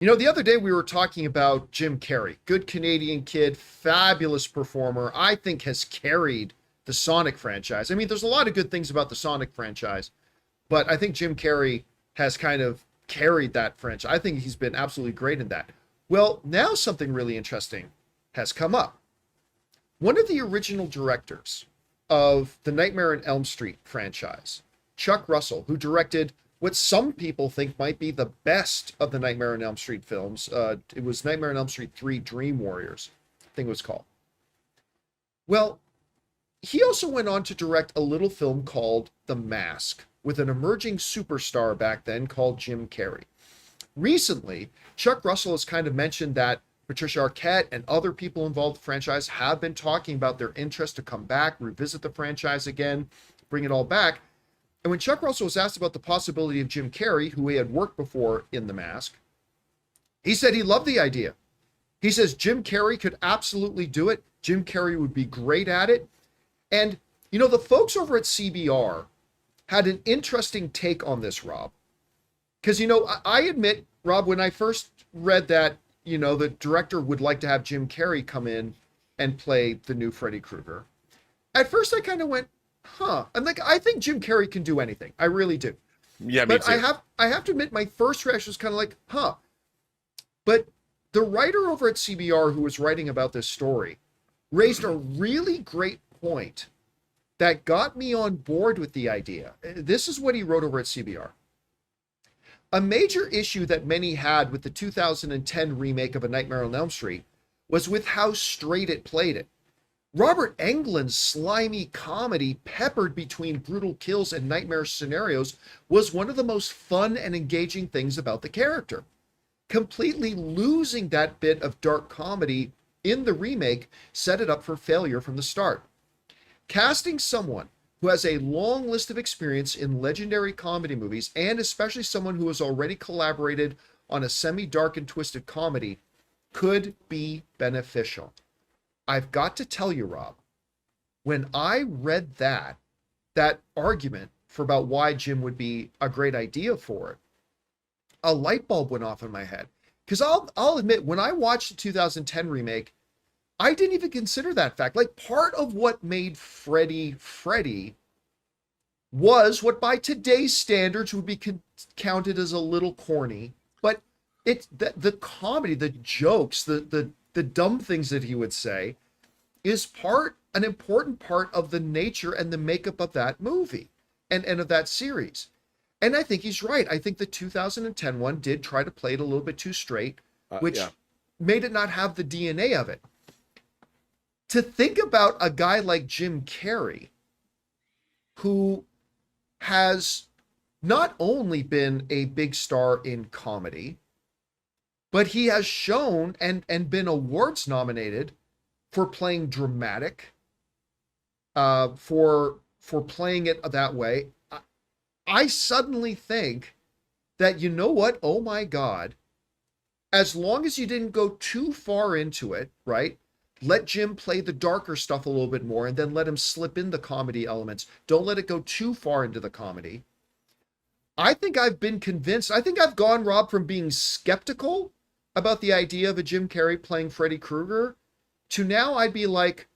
You know, the other day we were talking about Jim Carrey, good Canadian kid, fabulous performer. I think has carried the Sonic franchise. I mean, there's a lot of good things about the Sonic franchise, but I think Jim Carrey has kind of carried that franchise. I think he's been absolutely great in that. Well, now something really interesting has come up. One of the original directors of the Nightmare on Elm Street franchise, Chuck Russell, who directed what some people think might be the best of the Nightmare on Elm Street films. It was Nightmare on Elm Street 3 Dream Warriors, I think it was called. Well, he also went on to direct a little film called The Mask with an emerging superstar back then called Jim Carrey. Recently, Chuck Russell has kind of mentioned that Patricia Arquette and other people involved in the franchise have been talking about their interest to come back, revisit the franchise again, bring it all back. And when Chuck Russell was asked about the possibility of Jim Carrey, who he had worked before in The Mask, he said he loved the idea. He says Jim Carrey could absolutely do it. Jim Carrey would be great at it. And, you know, the folks over at CBR had an interesting take on this, Rob. Because, you know, I admit, Rob, when I first read that, you know, the director would like to have Jim Carrey come in and play the new Freddy Krueger, at first I kind of went, huh. I'm like, I think Jim Carrey can do anything. I really do. Yeah, me but too. I have to admit, my first reaction was kind of like, huh. But the writer over at CBR who was writing about this story raised a really great point that got me on board with the idea. This is what he wrote over at CBR. A major issue that many had with the 2010 remake of A Nightmare on Elm Street was with how straight it played it. Robert Englund's slimy comedy peppered between brutal kills and nightmare scenarios was one of the most fun and engaging things about the character. Completely losing that bit of dark comedy in the remake set it up for failure from the start. Casting someone who has a long list of experience in legendary comedy movies, and especially someone who has already collaborated on a semi-dark and twisted comedy, could be beneficial. I've got to tell you, Rob, when I read that argument for about why Jim would be a great idea for it, a light bulb went off in my head. Because I'll admit, when I watched the 2010 remake, I didn't even consider that fact. Like, part of what made Freddy Freddy was what by today's standards would be counted as a little corny, but it's the comedy, the jokes, the dumb things that he would say is an important part of the nature and the makeup of that movie and of that series. And I think he's right. I think the 2010 one did try to play it a little bit too straight, which made it not have the DNA of it. To think about a guy like Jim Carrey, who has not only been a big star in comedy, but he has shown and been awards nominated for playing dramatic, for playing it that way. I suddenly think that, you know what? Oh my God. As long as you didn't go too far into it, right? Let Jim play the darker stuff a little bit more and then let him slip in the comedy elements. Don't let it go too far into the comedy. I think I've been convinced. I think I've gone, Rob, from being skeptical about the idea of a Jim Carrey playing Freddy Krueger to now I'd be like,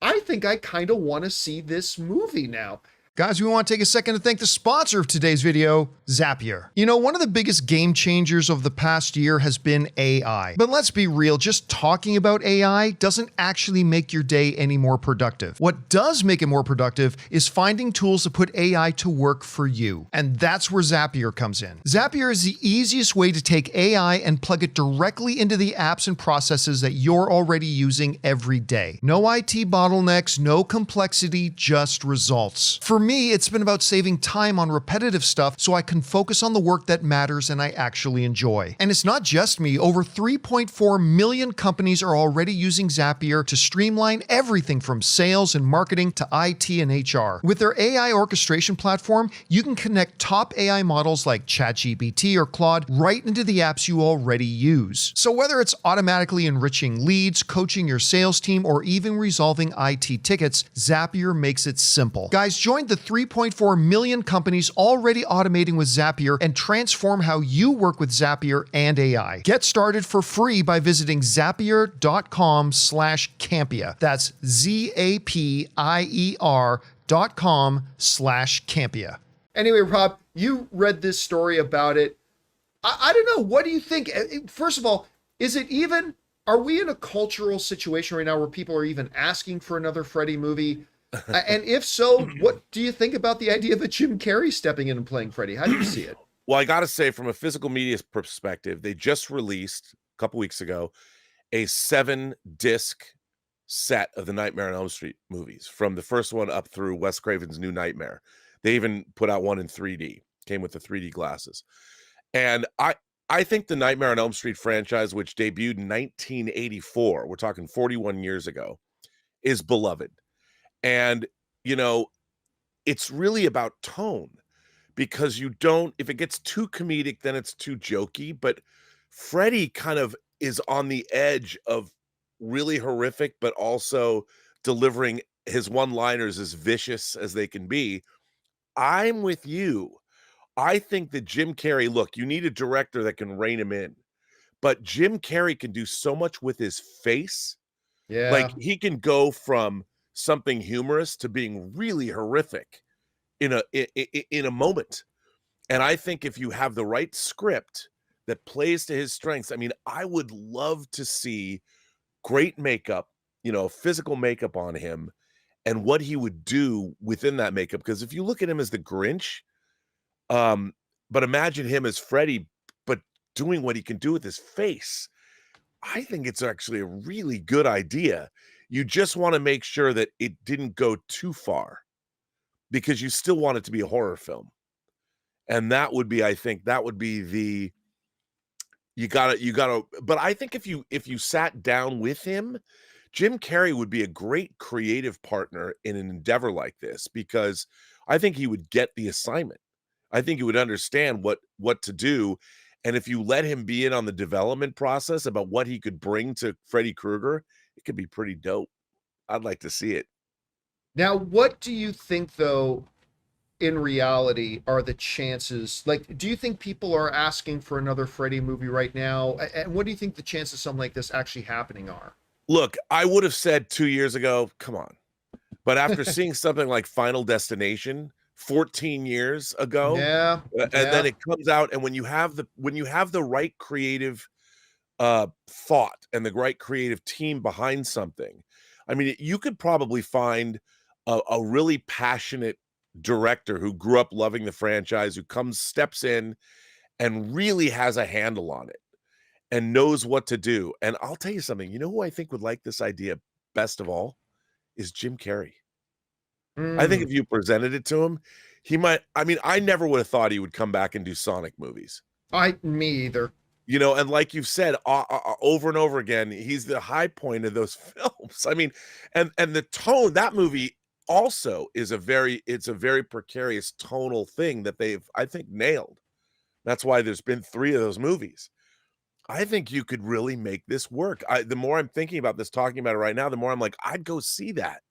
I think I kind of want to see this movie now. Guys, we want to take a second to thank the sponsor of today's video, Zapier. You know, one of the biggest game changers of the past year has been AI. But let's be real, just talking about AI doesn't actually make your day any more productive. What does make it more productive is finding tools to put AI to work for you. And that's where Zapier comes in. Zapier is the easiest way to take AI and plug it directly into the apps and processes that you're already using every day. No IT bottlenecks, no complexity, just results. For me, it's been about saving time on repetitive stuff so I can focus on the work that matters and I actually enjoy. And it's not just me. Over 3.4 million companies are already using Zapier to streamline everything from sales and marketing to IT and HR. With their AI orchestration platform, you can connect top AI models like ChatGPT or Claude right into the apps you already use. So whether it's automatically enriching leads, coaching your sales team, or even resolving IT tickets, Zapier makes it simple. Guys, join the 3.4 million companies already automating with Zapier and transform how you work with Zapier and AI. Get started for free by visiting zapier.com/Campea. That's zapier.com/Campea. Anyway, Rob, you read this story about it. I don't know. What do you think? First of all, are we in a cultural situation right now where people are even asking for another Freddy movie? And if so, what do you think about the idea of a Jim Carrey stepping in and playing Freddy? How do you see it? Well, I got to say, from a physical media perspective, they just released a couple weeks ago a 7-disc set of the Nightmare on Elm Street movies, from the first one up through Wes Craven's New Nightmare. They even put out one in 3D, came with the 3D glasses. And I think the Nightmare on Elm Street franchise, which debuted in 1984, we're talking 41 years ago, is beloved. And, you know, it's really about tone, because if it gets too comedic, then it's too jokey. But Freddy kind of is on the edge of really horrific, but also delivering his one-liners as vicious as they can be. I'm with you. I think that Jim Carrey, look, you need a director that can rein him in, but Jim Carrey can do so much with his face. Yeah. Like, he can go from something humorous to being really horrific in a moment. And I think if you have the right script that plays to his strengths, I mean, I would love to see great makeup, physical makeup on him, and what he would do within that makeup. Because if you look at him as the Grinch, but imagine him as Freddy, but doing what he can do with his face, I think it's actually a really good idea. You just want to make sure that it didn't go too far, because you still want it to be a horror film. And that would be, I think that would be you gotta, but I think if you sat down with him, Jim Carrey would be a great creative partner in an endeavor like this, because I think he would get the assignment. I think he would understand what to do. And if you let him be in on the development process about what he could bring to Freddy Krueger, it could be pretty dope. I'd like to see it. Now, what do you think, though, in reality, are the chances? Like, do you think people are asking for another Freddy movie right now? And what do you think the chances of something like this actually happening are? Look, I would have said 2 years ago, come on. But after seeing something like Final Destination 14 years ago, then it comes out, and when you have the right creative thought and the right creative team behind something, I mean, you could probably find a really passionate director who grew up loving the franchise, who steps in and really has a handle on it and knows what to do. And I'll tell you something, who I think would like this idea best of all is Jim Carrey. I think if you presented it to him, he might. I mean, I never would have thought he would come back and do Sonic movies. Me either. And like you've said over and over again, he's the high point of those films. I mean, and the tone, that movie also is it's a very precarious tonal thing that they've, I think, nailed. That's why there's been 3 of those movies. I think you could really make this work. The more I'm thinking about this, talking about it right now, the more I'm like, I'd go see that.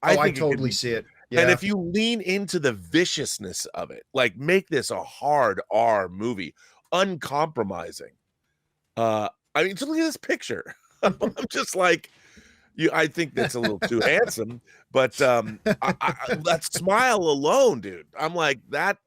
I totally see it. Yeah. And if you lean into the viciousness of it, like, make this a hard R movie, uncompromising. I mean, just look at this picture. I'm just like, I think that's a little too handsome, but that smile alone, dude, I'm like, that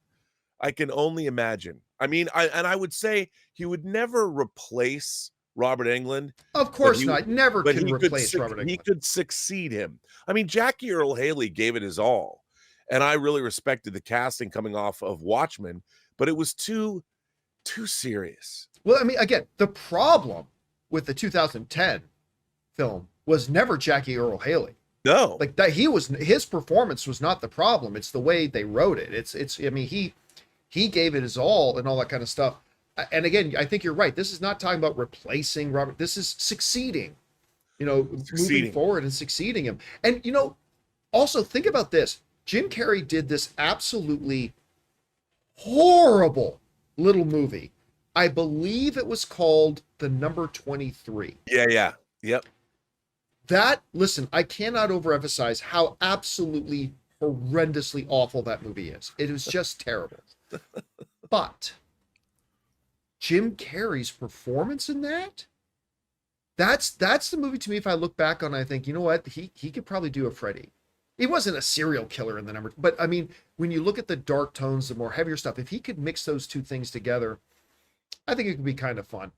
I can only imagine. I mean, I would say he would never replace Robert Englund. Of course not. Never can replace Robert Englund. He could succeed him. I mean, Jackie Earle Haley gave it his all, and I really respected the casting coming off of Watchmen, but it was too serious. Well, I mean, again, the problem with the 2010 film was never Jackie Earle Haley. No, like that, his performance was not the problem. It's the way they wrote it. It's. I mean, he gave it his all and all that kind of stuff. And again, I think you're right. This is not talking about replacing Robert. This is succeeding. Moving forward and succeeding him. And also think about this. Jim Carrey did this absolutely horrible little movie. I believe it was called The Number 23. Yeah. Yep. Listen, I cannot overemphasize how absolutely horrendously awful that movie is. It was just terrible. But Jim Carrey's performance in that's the movie to me. If I look back on it, I think, you know what, he could probably do a Freddy. He wasn't a serial killer in the number, but I mean, when you look at the dark tones, the more heavier stuff, if he could mix those two things together, I think it could be kind of fun.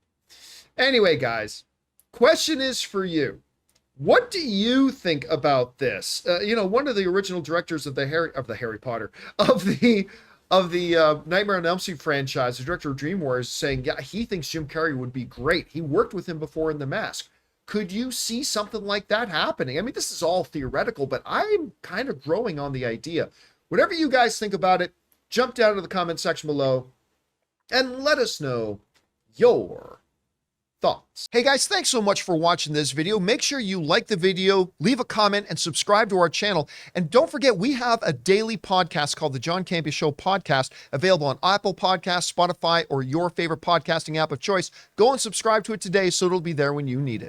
Anyway, guys, question is for you. What do you think about this? One of the original directors of the Harry Potter, of the Nightmare on Elm Street franchise, the director of Dream Warriors, saying, yeah, he thinks Jim Carrey would be great. He worked with him before in The Mask. Could you see something like that happening? I mean, this is all theoretical, but I'm kind of growing on the idea. Whatever you guys think about it, jump down to the comment section below and let us know your thoughts. Hey guys, thanks so much for watching this video. Make sure you like the video, leave a comment, and subscribe to our channel. And don't forget, we have a daily podcast called the John Campea Show podcast, available on Apple Podcasts, Spotify, or your favorite podcasting app of choice. Go and subscribe to it today so it'll be there when you need it.